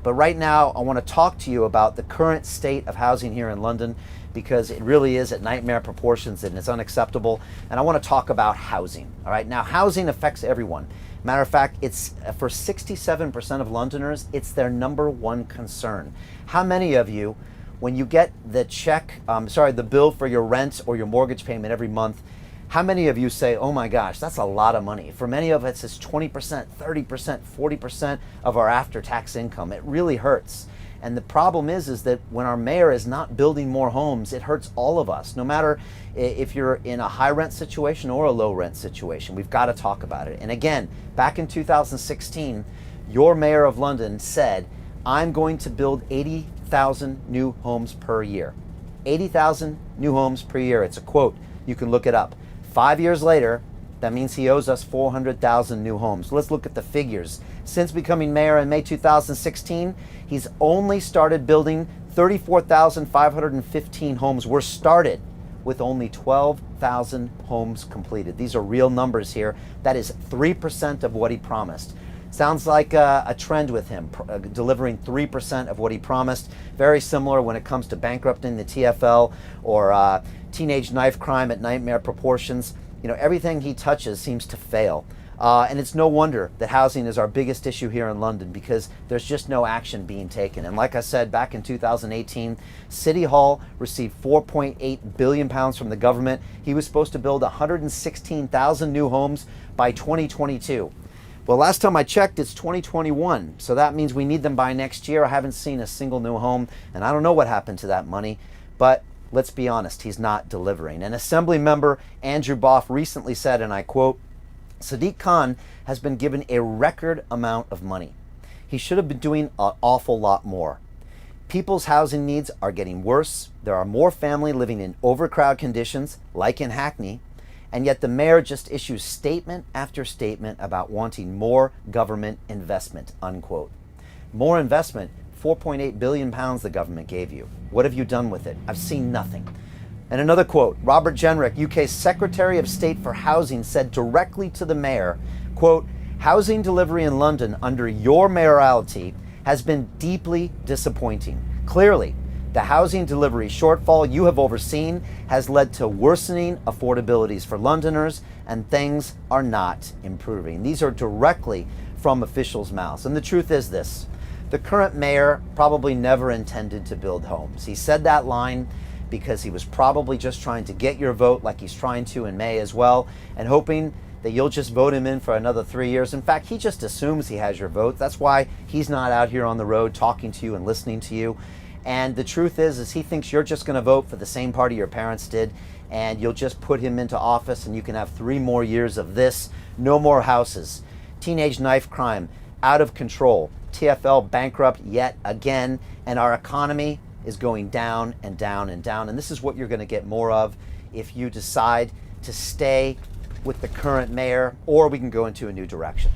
But right now, I want to talk to you about the current state of housing here in London, because it really is at nightmare proportions and it's unacceptable. And I want to talk about housing. All right, now housing affects everyone. Matter of fact, it's for 67% of Londoners, it's their #1 concern. How many of you, when you get the the bill for your rent or your mortgage payment every month, how many of you say, oh my gosh, that's a lot of money? For many of us, it's 20%, 30%, 40% of our after-tax income. It really hurts. And the problem is that when our mayor is not building more homes, it hurts all of us, no matter if you're in a high rent situation or a low rent situation. We've got to talk about it. And again, back in 2016, your mayor of London said, I'm going to build 80,000 new homes per year. 80,000 new homes per year. It's a quote. You can look it up. 5 years later, that means he owes us 400,000 new homes. Let's look at the figures. Since becoming mayor in May 2016, he's only started building 34,515 homes were started, with only 12,000 homes completed. These are real numbers here. That is 3% of what he promised. Sounds like a trend with him, delivering 3% of what he promised. Very similar when it comes to bankrupting the TfL or teenage knife crime at nightmare proportions. You know, everything he touches seems to fail. And it's no wonder that housing is our biggest issue here in London, because there's just no action being taken. And like I said, back in 2018, City Hall received £4.8 billion from the government. He was supposed to build 116,000 new homes by 2022. Well, last time I checked, it's 2021. So that means we need them by next year. I haven't seen a single new home, and I don't know what happened to that money. But let's be honest, he's not delivering. And Assembly member Andrew Boff recently said, and I quote, Sadiq Khan has been given a record amount of money. He should have been doing an awful lot more. People's housing needs are getting worse. There are more families living in overcrowded conditions, like in Hackney, and yet the mayor just issues statement after statement about wanting more government investment, unquote. More investment, £4.8 billion the government gave you. What have you done with it? I've seen nothing. And another quote, Robert Jenrick, UK's Secretary of State for Housing, said directly to the mayor, quote, housing delivery in London under your mayoralty has been deeply disappointing. Clearly, the housing delivery shortfall you have overseen has led to worsening affordabilities for Londoners, and things are not improving. These are directly from officials' mouths. And the truth is this, the current mayor probably never intended to build homes. He said that line because he was probably just trying to get your vote, like he's trying to in May as well, and hoping that you'll just vote him in for another 3 years. In fact, he just assumes he has your vote. That's why he's not out here on the road talking to you and listening to you. And the truth is he thinks you're just going to vote for the same party your parents did, and you'll just put him into office and you can have 3 more years of this. No more houses. Teenage knife crime, out of control. TfL bankrupt yet again, and our economy is going down and down and down. And this is what you're going to get more of if you decide to stay with the current mayor, or we can go into a new direction.